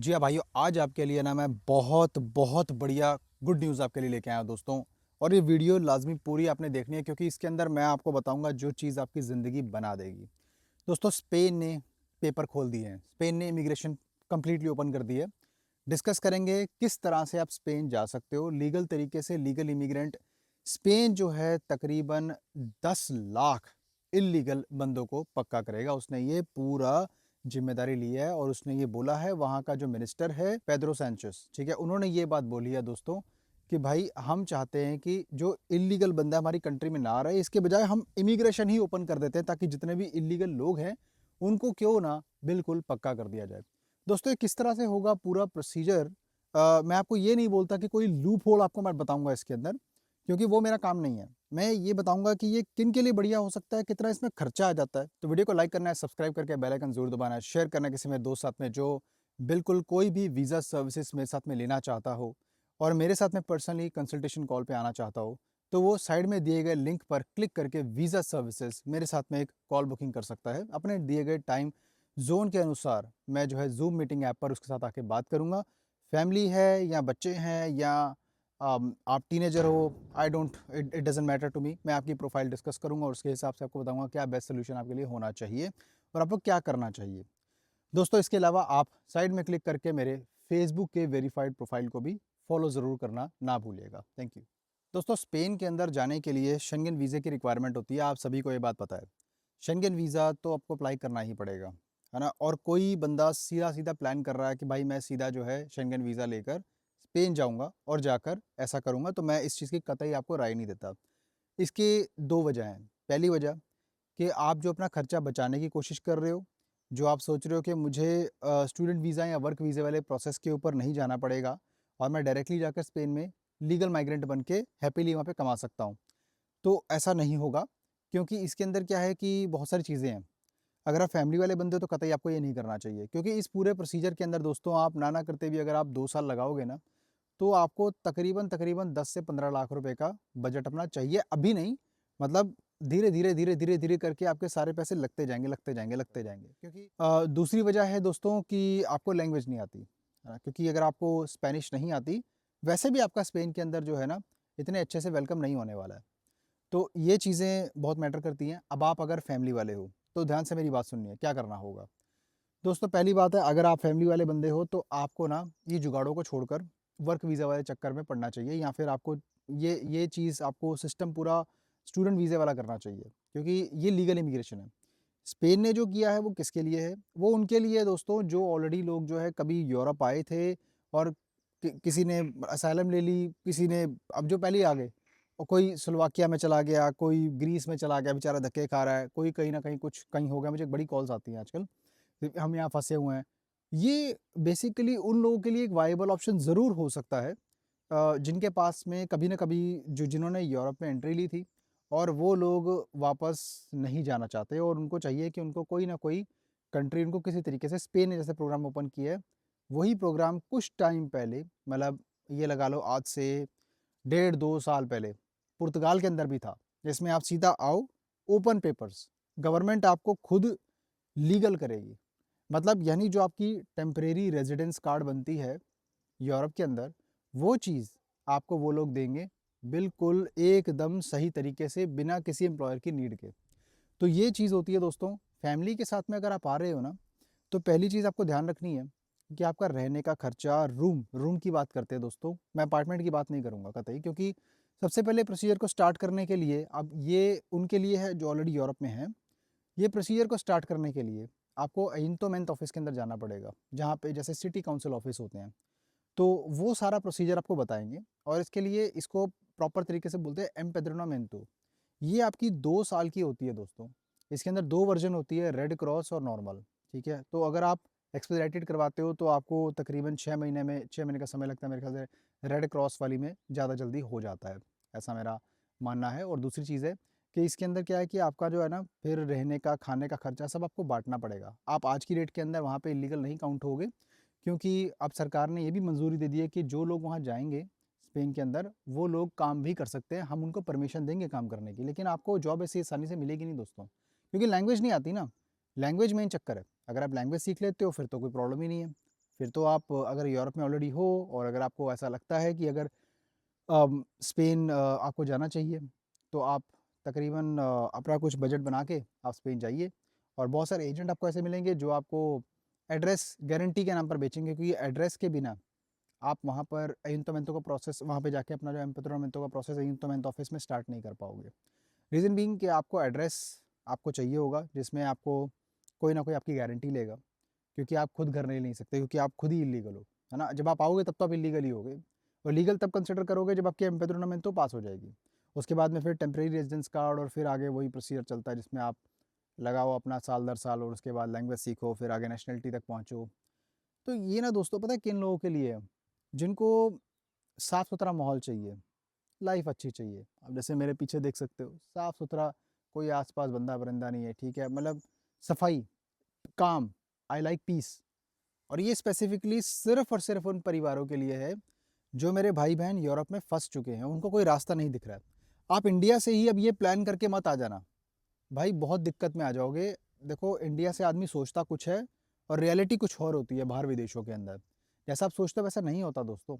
जी हाँ भाइयों, आज आपके लिए ना मैं बहुत बहुत बढ़िया गुड न्यूज़ आपके लिए लेके आया हूँ दोस्तों। और ये वीडियो लाजमी पूरी आपने देखनी है क्योंकि इसके अंदर मैं आपको बताऊंगा जो चीज़ आपकी ज़िंदगी बना देगी। दोस्तों, स्पेन ने पेपर खोल दिए हैं। स्पेन ने इमिग्रेशन कम्प्लीटली ओपन कर दी है। डिस्कस करेंगे किस तरह से आप स्पेन जा सकते हो लीगल तरीके से। लीगल इमिग्रेंट स्पेन जो है तकरीबन 10 लाख इलीगल बंदों को पक्का करेगा। उसने ये पूरा जिम्मेदारी ली है और उसने ये बोला है, वहाँ का जो मिनिस्टर है पेड्रो सैंचेस, ठीक है, उन्होंने ये बात बोली है दोस्तों कि भाई हम चाहते हैं कि जो इलीगल बंदा हमारी कंट्री में ना रहे, इसके बजाय हम इमिग्रेशन ही ओपन कर देते हैं ताकि जितने भी इलीगल लोग हैं उनको क्यों ना बिल्कुल पक्का कर दिया जाए। दोस्तों, ये किस तरह से होगा पूरा प्रोसीजर, मैं आपको ये नहीं बोलता कि कोई लूप होल आपको मैं बताऊंगा इसके अंदर, क्योंकि वो मेरा काम नहीं है। मैं ये बताऊंगा कि ये किन के लिए बढ़िया हो सकता है, कितना इसमें खर्चा आ जाता है। तो वीडियो को लाइक करना है, सब्सक्राइब करके बेल आइकन जरूर दबाना है, शेयर करना है किसी मेरे दोस्त साथ में जो बिल्कुल कोई भी वीज़ा सर्विसेज मेरे साथ में लेना चाहता हो और मेरे साथ में पर्सनली कंसल्टेशन कॉल पे आना चाहता हो, तो वो साइड में दिए गए लिंक पर क्लिक करके वीज़ा सर्विसेज मेरे साथ में एक कॉल बुकिंग कर सकता है। अपने दिए गए टाइम जोन के अनुसार मैं जो है जूम मीटिंग ऐप पर उसके साथ आके बात करूँगा। फैमिली है या बच्चे हैं या आप टीनेजर हो, I don't, it doesn't matter to me. मैं आपकी प्रोफाइल डिस्कस करूंगा और उसके हिसाब से आपको बताऊंगा क्या बेस्ट सोल्यूशन आपके लिए होना चाहिए और आपको क्या करना चाहिए। दोस्तों, इसके अलावा आप साइड में क्लिक करके मेरे फेसबुक के वेरीफाइड प्रोफाइल को भी फॉलो ज़रूर करना ना भूलिएगा। Thank you. दोस्तों, स्पेन के अंदर जाने के लिए शेंगन वीज़े की रिक्वायरमेंट होती है। आप सभी को ये बात पता है। शेंगन वीज़ा तो आपको अप्लाई करना ही पड़ेगा, है ना। और कोई बंदा सीधा सीधा प्लान कर रहा है कि भाई मैं सीधा जो है शेंगन वीज़ा लेकर स्पेन जाऊंगा और जाकर ऐसा करूंगा, तो मैं इस चीज़ की कतई आपको राय नहीं देता। इसके दो वजह हैं। पहली वजह कि आप जो अपना खर्चा बचाने की कोशिश कर रहे हो, जो आप सोच रहे हो कि मुझे स्टूडेंट वीज़ा या वर्क वीज़े वाले प्रोसेस के ऊपर नहीं जाना पड़ेगा और मैं डायरेक्टली जाकर स्पेन में लीगल माइग्रेंट बन के हैप्पीली वहाँ पे कमा सकता हूँ, तो ऐसा नहीं होगा। क्योंकि इसके अंदर क्या है कि बहुत सारी चीज़ें हैं। अगर आप फैमिली वाले बंदे हो तो कतई आपको ये नहीं करना चाहिए, क्योंकि इस पूरे प्रोसीजर के अंदर दोस्तों आप ना ना करते भी अगर आप 2 साल लगाओगे ना, तो आपको तकरीबन तकरीबन 10 से 15 लाख रुपए का बजट अपना चाहिए। अभी नहीं, मतलब धीरे धीरे धीरे धीरे धीरे करके आपके सारे पैसे लगते जाएंगे लगते जाएंगे लगते जाएंगे। क्योंकि दूसरी वजह है दोस्तों कि आपको लैंग्वेज नहीं आती, है ना। क्योंकि अगर आपको स्पेनिश नहीं आती, वैसे भी आपका स्पेन के अंदर जो है ना इतने अच्छे से वेलकम नहीं होने वाला है। तो ये चीज़ें बहुत मैटर करती हैं। अब आप अगर फैमिली वाले हो तो ध्यान से मेरी बात सुनिए, क्या करना होगा। दोस्तों, पहली बात है, अगर आप फैमिली वाले बंदे हो तो आपको ना ये जुगाड़ों को छोड़कर वर्क वीज़ा वाले चक्कर में पड़ना चाहिए, या फिर आपको ये चीज़ आपको सिस्टम पूरा स्टूडेंट वीज़े वाला करना चाहिए, क्योंकि ये लीगल इमिग्रेशन है। स्पेन ने जो किया है वो किसके लिए है? वो उनके लिए है दोस्तों जो ऑलरेडी लोग जो है कभी यूरोप आए थे और किसी ने असाइलम ले ली, किसी ने अब जो पहले ही आ गए, और कोई स्लोवाकिया में चला गया, कोई ग्रीस में चला गया, बेचारा धक्के खा रहा है, कोई कहीं ना कहीं कुछ कहीं हो गया। मुझे बड़ी कॉल्स आती हैं आजकल, हम यहाँ फँसे हुए हैं। ये बेसिकली उन लोगों के लिए एक वाइबल ऑप्शन ज़रूर हो सकता है, जिनके पास में कभी न कभी जिन्होंने यूरोप में एंट्री ली थी और वो लोग वापस नहीं जाना चाहते और उनको चाहिए कि उनको कोई ना कोई कंट्री, उनको किसी तरीके से स्पेन ने जैसे प्रोग्राम ओपन किया है, वही प्रोग्राम कुछ टाइम पहले, मतलब ये लगा लो आज से 1.5-2 साल पहले पुर्तगाल के अंदर भी था, जिसमें आप सीधा आओ, ओपन पेपर्स, गवर्नमेंट आपको खुद लीगल करेगी। मतलब यानी जो आपकी टेम्परेरी रेजिडेंस कार्ड बनती है यूरोप के अंदर, वो चीज़ आपको वो लोग देंगे बिल्कुल एकदम सही तरीके से बिना किसी एम्प्लॉयर की नीड के। तो ये चीज़ होती है दोस्तों। फैमिली के साथ में अगर आप आ रहे हो ना, तो पहली चीज़ आपको ध्यान रखनी है कि आपका रहने का खर्चा, रूम रूम की बात करते हैं दोस्तों, मैं अपार्टमेंट की बात नहीं करूँगा कतई, क्योंकि सबसे पहले प्रोसीजर को स्टार्ट करने के लिए, अब ये उनके लिए है जो ऑलरेडी यूरोप में है। ये प्रोसीजर को स्टार्ट करने के लिए आपको अयिंटोमेंट ऑफिस के अंदर जाना पड़ेगा, जहाँ पे जैसे सिटी काउंसिल ऑफिस होते हैं, तो वो सारा प्रोसीजर आपको बताएंगे। और इसके लिए इसको प्रॉपर तरीके से बोलते हैं एम्पेद्रोनामेंटो। ये आपकी 2 साल की होती है दोस्तों। इसके अंदर दो वर्जन होती है, रेड क्रॉस और नॉर्मल, ठीक है। तो अगर आप एक्सपेडिटेड करवाते हो तो आपको तकरीबन 6 महीने में, 6 महीने का समय लगता है मेरे ख्याल से। रेड क्रॉस वाली में ज़्यादा जल्दी हो जाता है, ऐसा मेरा मानना है। और दूसरी चीज़ है कि इसके अंदर क्या है कि आपका जो है ना, फिर रहने का, खाने का खर्चा सब आपको बांटना पड़ेगा। आप आज की डेट के अंदर वहाँ पे इलीगल नहीं काउंट होगे, क्योंकि अब सरकार ने ये भी मंजूरी दे दी है कि जो लोग वहाँ जाएंगे स्पेन के अंदर, वो लोग काम भी कर सकते हैं, हम उनको परमिशन देंगे काम करने की, लेकिन आपको जॉब ऐसी आसानी से मिलेगी नहीं दोस्तों, क्योंकि लैंग्वेज नहीं आती ना। लैंग्वेज मेन चक्कर है। अगर आप लैंग्वेज सीख लेते हो फिर तो कोई प्रॉब्लम ही नहीं है। फिर तो आप अगर यूरोप में ऑलरेडी हो और अगर आपको ऐसा लगता है कि अगर स्पेन आपको जाना चाहिए, तो आप तकरीबन अपना कुछ बजट बना के आप स्पेन जाइए। और बहुत सारे एजेंट आपको ऐसे मिलेंगे जो आपको एड्रेस गारंटी के नाम पर बेचेंगे, क्योंकि एड्रेस के बिना आप वहाँ पर अयुंटमेंतो का प्रोसेस वहाँ पे जाके अपना जो एम्पेद्रोनमेंतो का प्रोसेस अयुंटमेंतो ऑफिस में स्टार्ट नहीं कर पाओगे। रीज़न बीइंग कि आपको एड्रेस आपको चाहिए होगा जिसमें आपको कोई ना कोई आपकी गारंटी लेगा, क्योंकि आप खुद घर नहीं ले सकते, क्योंकि आप खुद ही इलीगल हो, है ना? जब आप आओगे तब तो आप इलीगल ही होगे, और लीगल तब कंसिडर करोगे जब आपकी एम्पेद्रोनमेंतो पास हो जाएगी। उसके बाद में फिर टेम्परेरी रेजिडेंस कार्ड और फिर आगे वही प्रोसीजर चलता है जिसमें आप लगाओ अपना साल दर साल और उसके बाद लैंग्वेज सीखो, फिर आगे नेशनलिटी तक पहुँचो। तो ये ना दोस्तों पता है किन लोगों के लिए है? जिनको साफ़-सुथरा माहौल चाहिए, लाइफ़ अच्छी चाहिए। अब जैसे मेरे पीछे देख सकते हो, साफ़-सुथरा, कोई आस-पास बंदा-वरंदा नहीं है, ठीक है? मतलब सफाई, काम, आई लाइक पीस। और ये स्पेसिफ़िकली सिर्फ़ और सिर्फ़ उन परिवारों के लिए है, जो मेरे भाई-बहन यूरोप में फँस चुके हैं, उनको कोई रास्ता नहीं दिख रहा है। आप इंडिया से ही अब ये प्लान करके मत आ जाना, भाई बहुत दिक्कत में आ जाओगे। देखो इंडिया से आदमी सोचता कुछ है और रियलिटी कुछ और होती है बाहर विदेशों के अंदर। जैसा आप सोचते हो वैसा नहीं होता दोस्तों।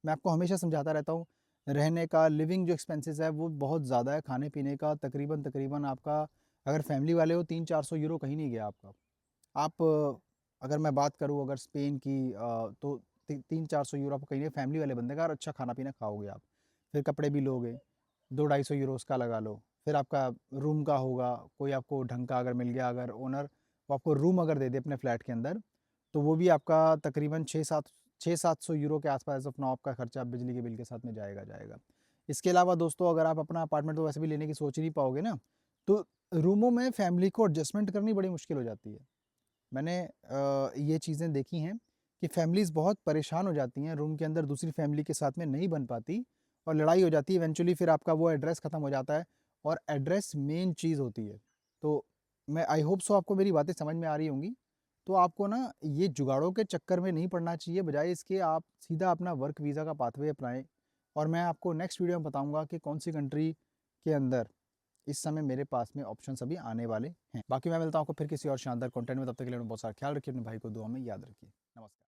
मैं आपको हमेशा समझाता रहता हूँ, रहने का लिविंग जो एक्सपेंसेस है वो बहुत ज़्यादा है, खाने-पीने का तकरीबन आपका अगर फैमिली वाले हो 300-400 यूरो कहीं नहीं गया आपका। आप अगर मैं बात करूँ अगर स्पेन की तो 300-400 यूरो आपको कहीं नहीं, फैमिली वाले बंदे का और अच्छा खाना-पीना खाओगे आप। फिर कपड़े भी लोगे, 2-250 यूरो उसका लगा लो। फिर आपका रूम का होगा, कोई आपको ढंग का अगर मिल गया, अगर ओनर वो आपको रूम अगर दे दे अपने फ्लैट के अंदर, तो वो भी आपका तकरीबन 6-700 यूरो के आस-पास ऑफ नाउ आपका खर्चा बिजली के बिल के साथ में जाएगा। इसके अलावा दोस्तों अगर आप अपना अपार्टमेंट तो वैसे भी लेने की सोच ही नहीं पाओगे ना, तो रूमों में फैमिली को एडजस्टमेंट करनी बड़ी मुश्किल हो जाती है। मैंने ये चीज़ें देखी हैं कि फैमिलीज़ बहुत परेशान हो जाती हैं, रूम के अंदर दूसरी फैमिली के साथ में नहीं बन पाती और लड़ाई हो जाती है, इवेंचुअली फिर आपका वो एड्रेस ख़त्म हो जाता है और एड्रेस मेन चीज़ होती है। तो मैं आई होप सो आपको मेरी बातें समझ में आ रही होंगी। तो आपको ना ये जुगाड़ों के चक्कर में नहीं पड़ना चाहिए, बजाय इसके आप सीधा अपना वर्क वीज़ा का पाथवे अपनाएँ। और मैं आपको नेक्स्ट वीडियो में बताऊँगा कि कौन-सी कंट्री के अंदर इस समय मेरे पास में ऑप्शंस अभी आने वाले हैं। बाकी मैं मिलता हूँ आपको फिर किसी और शानदार कंटेंट में, तब तक के लिए अपना बहुत सारा ख्याल रखिए, अपने भाई को दुआ में याद रखिए। नमस्कार।